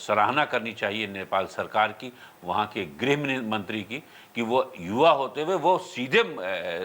सराहना करनी चाहिए नेपाल सरकार की, वहाँ के गृह मंत्री की, कि वो युवा होते हुए वो सीधे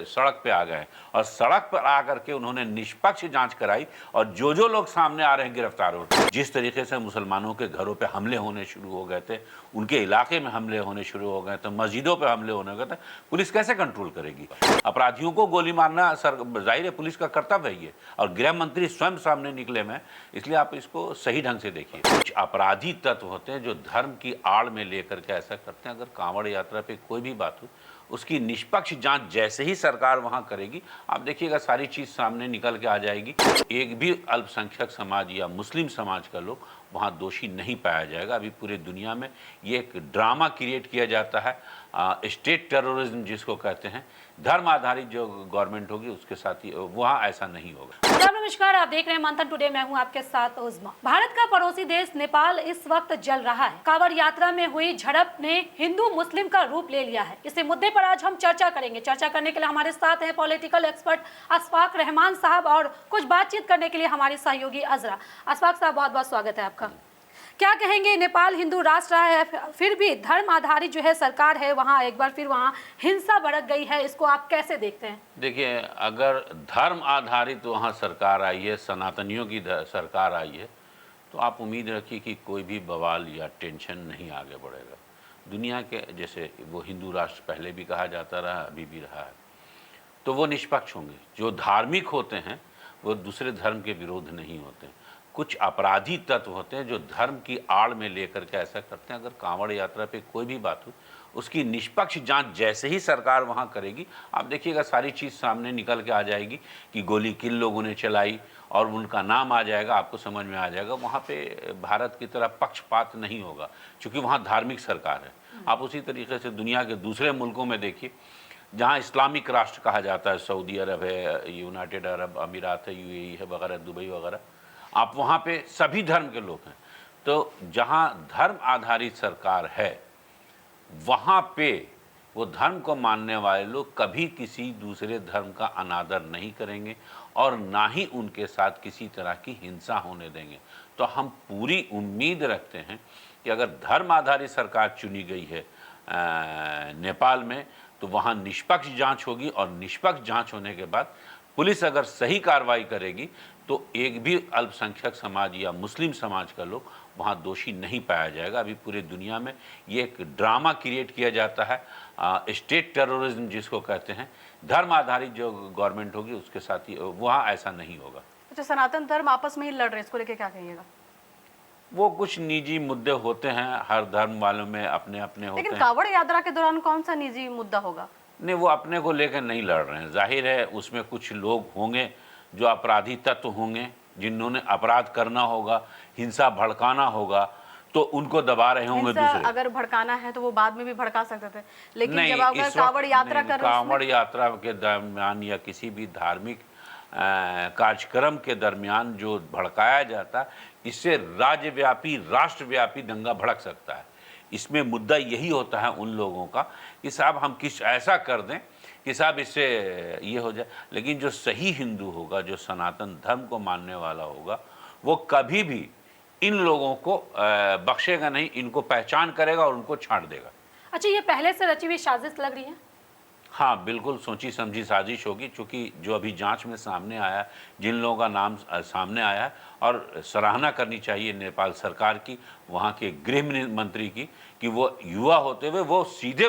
सड़क पे आ गए और सड़क पर आकर के उन्होंने निष्पक्ष जांच कराई और जो लोग सामने आ रहे हैं गिरफ्तार हो। जिस तरीके से मुसलमानों के घरों पे हमले होने शुरू हो गए थे, उनके इलाके में हमले होने शुरू हो गए थे, मस्जिदों पे हमले होने गए थे, पुलिस कैसे कंट्रोल करेगी? अपराधियों को गोली मारना जाहिर है पुलिस का कर्तव्य है ये, और गृह मंत्री स्वयं सामने निकले में, इसलिए आप इसको सही ढंग से देखिए। कुछ अपराधी तत्व होते हैं जो धर्म की आड़ में लेकर के ऐसा करते हैं। अगर कांवड़ यात्रा पे कोई भी बात हो, उसकी निष्पक्ष जांच जैसे ही सरकार वहां करेगी, आप देखिएगा सारी चीज सामने निकल के आ जाएगी। एक भी अल्पसंख्यक समाज या मुस्लिम समाज का लोग वहां दोषी नहीं पाया जाएगा। अभी पूरे दुनिया में ये एक ड्रामा क्रिएट किया जाता है, स्टेट टेररिज्म जिसको कहते हैं, धर्म आधारित जो गवर्नमेंट होगी उसके साथ ही, वहाँ ऐसा नहीं होगा। नमस्कार, आप देख रहे हैं मंथन टुडे, मैं हूं आपके साथ उज़मा। भारत का पड़ोसी देश नेपाल इस वक्त जल रहा है। कांवड़ यात्रा में हुई झड़प ने हिंदू मुस्लिम का रूप ले लिया है। इसी मुद्दे पर आज हम चर्चा करेंगे। चर्चा करने के लिए हमारे साथ हैं पॉलिटिकल एक्सपर्ट अशफाक रहमान साहब और कुछ बातचीत करने के लिए हमारी सहयोगी अजरा। अशफाक साहब, बहुत बहुत स्वागत है आपका। क्या कहेंगे, नेपाल हिंदू राष्ट्र है, फिर भी धर्म आधारित जो है सरकार है, वहाँ एक बार फिर वहाँ हिंसा भड़क गई है, इसको आप कैसे देखते हैं? देखिए, अगर धर्म आधारित वहाँ सरकार आई है, सनातनियों की सरकार आई है, तो आप उम्मीद रखिए कि कोई भी बवाल या टेंशन नहीं आगे बढ़ेगा। दुनिया के जैसे वो हिंदू राष्ट्र पहले भी कहा जाता रहा, अभी भी रहा है, तो वो निष्पक्ष होंगे। जो धार्मिक होते हैं वो दूसरे धर्म के विरोध नहीं होते। कुछ अपराधी तत्व होते हैं जो धर्म की आड़ में लेकर के ऐसा करते हैं। अगर कांवड़ यात्रा पे कोई भी बात हो, उसकी निष्पक्ष जांच जैसे ही सरकार वहां करेगी, आप देखिएगा सारी चीज़ सामने निकल के आ जाएगी कि गोली किन लोगों ने चलाई और उनका नाम आ जाएगा, आपको समझ में आ जाएगा। वहाँ पे भारत की तरह पक्षपात नहीं होगा, क्योंकि वहाँ धार्मिक सरकार है। आप उसी तरीके से दुनिया के दूसरे मुल्कों में देखिए, जहाँ इस्लामिक राष्ट्र कहा जाता है, सऊदी अरब है, यूनाइटेड अरब अमीरात है, UAE है वगैरह, दुबई वगैरह, आप वहाँ पे सभी धर्म के लोग हैं। तो जहाँ धर्म आधारित सरकार है, वहाँ पे वो धर्म को मानने वाले लोग कभी किसी दूसरे धर्म का अनादर नहीं करेंगे और ना ही उनके साथ किसी तरह की हिंसा होने देंगे। तो हम पूरी उम्मीद रखते हैं कि अगर धर्म आधारित सरकार चुनी गई है नेपाल में, तो वहाँ निष्पक्ष जांच होगी और निष्पक्ष जांच होने के बाद पुलिस अगर सही कार्रवाई करेगी तो एक भी अल्पसंख्यक समाज या मुस्लिम समाज का लोग वहाँ दोषी नहीं पाया जाएगा। अभी पूरे दुनिया में ये एक ड्रामा क्रिएट किया जाता है, स्टेट टेररिज्म जिसको कहते हैं, धर्म आधारित जो गवर्नमेंट होगी उसके साथ ही, वहाँ ऐसा नहीं होगा। अच्छा, सनातन धर्म आपस में ही लड़ रहे हैं, इसको लेके क्या कहिएगा? वो कुछ निजी मुद्दे होते हैं, हर धर्म वालों में अपने अपने होते हैं। लेकिन कांवड़ यात्रा के दौरान कौन सा निजी मुद्दा होगा? नहीं, वो अपने को लेकर नहीं लड़ रहे हैं। जाहिर है उसमें कुछ लोग होंगे जो अपराधी तत्व होंगे, जिन्होंने अपराध करना होगा, हिंसा भड़काना होगा, तो उनको दबा रहे होंगे दूसरे। अगर भड़काना है तो वो बाद में भी भड़का सकते थे, लेकिन जब अगर कांवड़ यात्रा कर रहे हैं, कांवड़ यात्रा के दरमियान या किसी भी धार्मिक कार्यक्रम के दरमियान जो भड़काया जाता, इससे राज्यव्यापी राष्ट्रव्यापी दंगा भड़क सकता है। इसमें मुद्दा यही होता है उन लोगों का कि साहब हम किस ऐसा कर दें कि साहब इससे ये हो जाए। लेकिन जो सही हिंदू होगा, जो सनातन धर्म को मानने वाला होगा, वो कभी भी इन लोगों को बख्शेगा नहीं, इनको पहचान करेगा और उनको छांट देगा। अच्छा, ये पहले से रची हुई साजिश लग रही है? हाँ, बिल्कुल सोची समझी साजिश होगी, क्योंकि जो अभी जांच में सामने आया, जिन लोगों का नाम सामने आया है, और सराहना करनी चाहिए नेपाल सरकार की, वहाँ के गृह मंत्री की, कि वो युवा होते हुए वो सीधे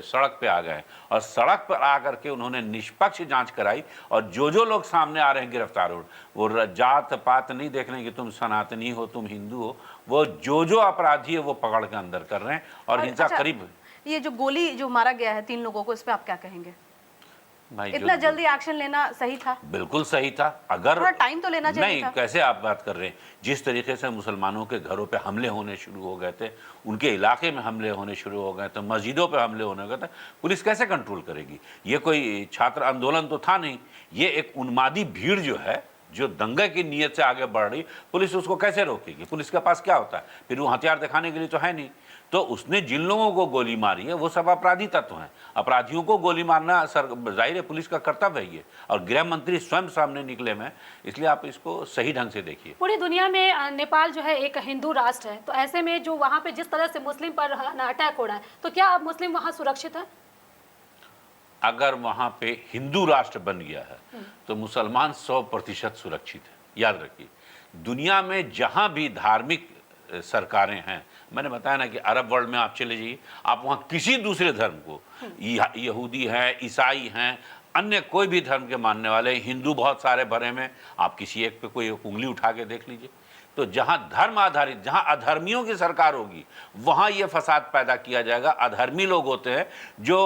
सड़क पे आ गए और सड़क पर आकर के उन्होंने निष्पक्ष जांच कराई और जो लोग सामने आ रहे हैं गिरफ्तार हो, वो जात पात नहीं देख रहे हैं कि तुम सनातनी हो, तुम हिंदू हो, वो जो अपराधी है वो पकड़ के अंदर कर रहे हैं और हिंसा अच्छा, करीब। ये जो गोली जो मारा गया है 3 लोगों को, इस पे आप क्या कहेंगे? भाई, इतना जल्दी एक्शन लेना सही था? बिल्कुल सही था। अगर थोड़ा टाइम तो लेना चाहिए नहीं था। कैसे आप बात कर रहे हैं? जिस तरीके से मुसलमानों के घरों पे हमले होने शुरू हो गए थे, उनके इलाके में हमले होने शुरू हो गए थे, मस्जिदों पे हमले होने गए थे, पुलिस कैसे कंट्रोल करेगी? ये कोई छात्र आंदोलन तो था नहीं, ये एक उन्मादी भीड़ जो है जो दंगे की नीयत से आगे बढ़ रही, पुलिस उसको कैसे रोकेगी? पुलिस के पास क्या होता है? फिर वो हथियार दिखाने के लिए तो है नहीं। तो उसने जिन लोगों को गोली मारी है वो सब अपराधी तत्व हैं। अपराधियों को गोली मारना जाहिर है पुलिस का कर्तव्य है ये, और गृह मंत्री स्वयं सामने निकले में, इसलिए आप इसको सही ढंग से देखिए। पूरी दुनिया में नेपाल जो है एक हिंदू राष्ट्र है, तो ऐसे में जो वहाँ पे जिस तरह से मुस्लिम पर अटैक हो रहा है, तो क्या अब मुस्लिम वहाँ सुरक्षित है? अगर वहाँ पे हिंदू राष्ट्र बन गया है तो मुसलमान 100% सुरक्षित है। याद रखिए, दुनिया में जहाँ भी धार्मिक सरकारें हैं, मैंने बताया ना कि अरब वर्ल्ड में आप चले जाइए, आप वहाँ किसी दूसरे धर्म को, यहूदी हैं, ईसाई हैं, अन्य कोई भी धर्म के मानने वाले, हिंदू बहुत सारे भरे में, आप किसी एक पे कोई उंगली उठा के देख लीजिए। तो जहाँ धर्म आधारित, जहाँ अधर्मियों की सरकार होगी, वहाँ ये फसाद पैदा किया जाएगा। अधर्मी लोग होते हैं जो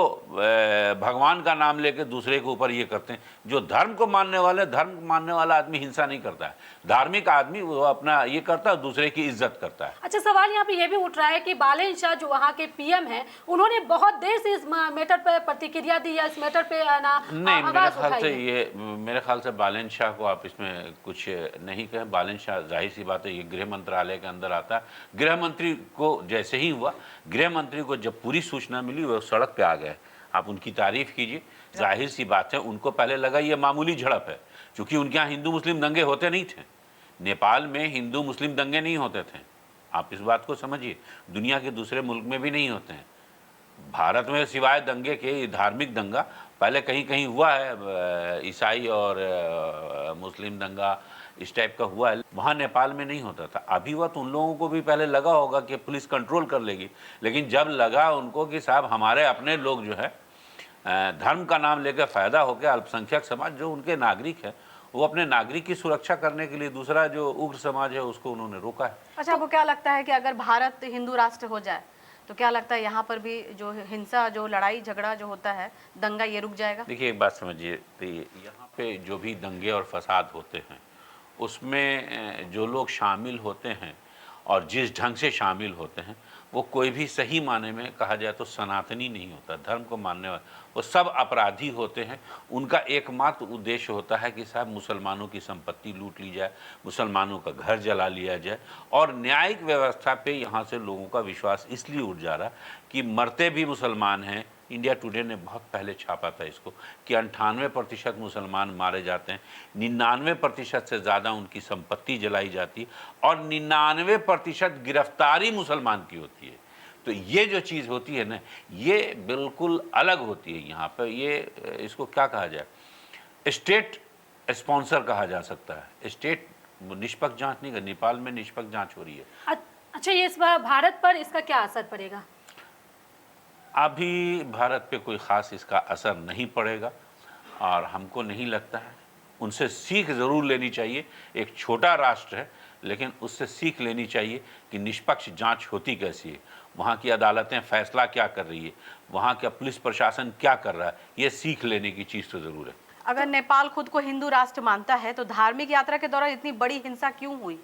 भगवान का नाम लेके दूसरे के ऊपर ये करते हैं। जो धर्म को मानने वाले, धर्म को मानने वाला आदमी हिंसा नहीं करता है। धार्मिक आदमी वो अपना ये करता है, दूसरे की इज्जत करता है। अच्छा, सवाल यहाँ पे ये भी उठ रहा है कि बालेन शाह जो वहाँ के पीएम हैं, उन्होंने बहुत देर से इस मैटर पे प्रतिक्रिया दी या इस मैटर पे नहीं, मेरे ख्याल से बालेन शाह को आप इसमें कुछ नहीं कहें। बालेन शाह जाहिर सी बात है, ये गृह मंत्रालय के अंदर आता है। गृह मंत्री को जैसे ही हुआ, गृह मंत्री को जब पूरी सूचना मिली वो सड़क पे आ गए। आप उनकी तारीफ कीजिए। जाहिर सी बात है, उनको पहले लगा ये मामूली झड़प है, क्योंकि उनके यहाँ हिंदू मुस्लिम दंगे होते नहीं थे। नेपाल में हिंदू मुस्लिम दंगे नहीं होते थे, आप इस बात को समझिए। दुनिया के दूसरे मुल्क में भी नहीं होते हैं। भारत में सिवाय दंगे के धार्मिक दंगा पहले कहीं कहीं हुआ है, ईसाई और मुस्लिम दंगा इस टाइप का हुआ है, वहाँ नेपाल में नहीं होता था। अभी वह तो उन लोगों को भी पहले लगा होगा कि पुलिस कंट्रोल कर लेगी, लेकिन जब लगा उनको कि साहब हमारे अपने लोग जो है धर्म का नाम लेकर फ़ायदा होकर, अल्पसंख्यक समाज जो उनके नागरिक है, वो अपने नागरिक की सुरक्षा करने के लिए दूसरा जो उग्र समाज है उसको उन्होंने रोका है। अच्छा, आपको क्या लगता है कि अगर भारत हिंदू राष्ट्र हो जाए तो क्या लगता है यहाँ पर भी जो हिंसा, जो लड़ाई झगड़ा जो होता है, दंगा, ये रुक जाएगा? देखिए, एक बात समझिए, तो यहाँ पे जो भी दंगे और फसाद होते हैं उसमें जो लोग शामिल होते हैं और जिस ढंग से शामिल होते हैं, वो कोई भी सही माने में कहा जाए तो सनातनी नहीं होता। धर्म को मानने वाले वो सब अपराधी होते हैं। उनका एकमात्र उद्देश्य होता है कि साहब मुसलमानों की संपत्ति लूट ली जाए, मुसलमानों का घर जला लिया जाए। और न्यायिक व्यवस्था पे यहाँ से लोगों का विश्वास इसलिए उठ जा रहा कि मरते भी मुसलमान हैं। इंडिया टुडे ने बहुत पहले छापा था इसको कि 98% मुसलमान मारे जाते हैं, 99% से ज़्यादा उनकी संपत्ति जलाई जाती और 99% गिरफ्तारी मुसलमान की होती है। तो ये जो चीज़ होती है ना, ये बिल्कुल अलग होती है। यहाँ पर ये इसको क्या कहा जाए, स्टेट स्पॉन्सर कहा जा सकता है। स्टेट निष्पक्ष जांच नहीं कर, नेपाल में निष्पक्ष जांच हो रही है। अच्छा, ये इस बार भारत पर इसका क्या असर पड़ेगा? अभी भारत पे कोई ख़ास इसका असर नहीं पड़ेगा और हमको नहीं लगता है। उनसे सीख ज़रूर लेनी चाहिए। एक छोटा राष्ट्र है, लेकिन उससे सीख लेनी चाहिए कि निष्पक्ष जांच होती कैसी है, वहाँ की अदालतें फैसला क्या कर रही है, वहाँ का पुलिस प्रशासन क्या कर रहा है, ये सीख लेने की चीज़ तो ज़रूर है। अगर नेपाल खुद को हिंदू राष्ट्र मानता है तो धार्मिक यात्रा के दौरान इतनी बड़ी हिंसा क्यों हुई?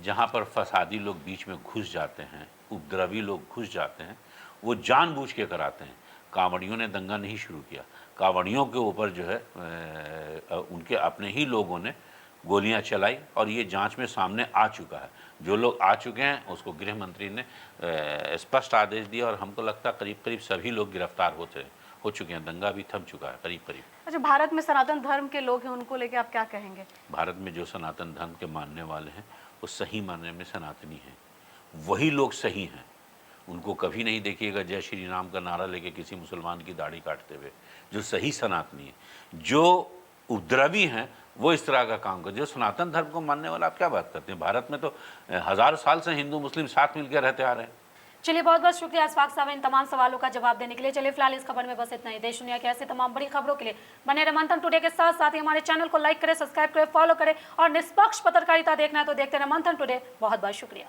जहाँ पर फसादी लोग बीच में घुस जाते हैं, उपद्रवी लोग घुस जाते हैं, वो जानबूझ के कराते हैं। कांवड़ियों ने दंगा नहीं शुरू किया, कांवड़ियों के ऊपर जो है उनके अपने ही लोगों ने गोलियां चलाई और ये जांच में सामने आ चुका है। जो लोग आ चुके हैं उसको गृह मंत्री ने स्पष्ट आदेश दिया और हमको लगता है करीब करीब सभी लोग गिरफ्तार हो चुके हैं। दंगा भी थम चुका है करीब करीब। अच्छा, भारत में सनातन धर्म के लोग हैं, उनको लेके आप क्या कहेंगे? भारत में जो सनातन धर्म के मानने वाले हैं वो सही मानने में सनातनी हैं, वही लोग सही हैं। उनको कभी नहीं देखिएगा जय श्री राम का नारा लेके किसी मुसलमान की दाढ़ी काटते हुए। जो सही सनातनी है, जो उपद्रवी हैं, वो इस तरह का काम कर। जो सनातन धर्म को मानने वाला, आप क्या बात करते हैं? भारत में तो हज़ारों साल से हिंदू मुस्लिम साथ मिलकर रहते आ रहे हैं। चलिए, बहुत बहुत शुक्रिया अशफाक साहब इन तमाम सवालों का जवाब देने के लिए। चलिए, फिलहाल इस खबर में बस इतना ही। देश दुनिया की ऐसी तमाम बड़ी खबरों के लिए बने रहे मंथन टुडे के साथ। साथ ही हमारे चैनल को लाइक करें, सब्सक्राइब करें, फॉलो करें और निष्पक्ष पत्रकारिता देखना है तो देखते रहे मंथन टुडे। बहुत बहुत शुक्रिया।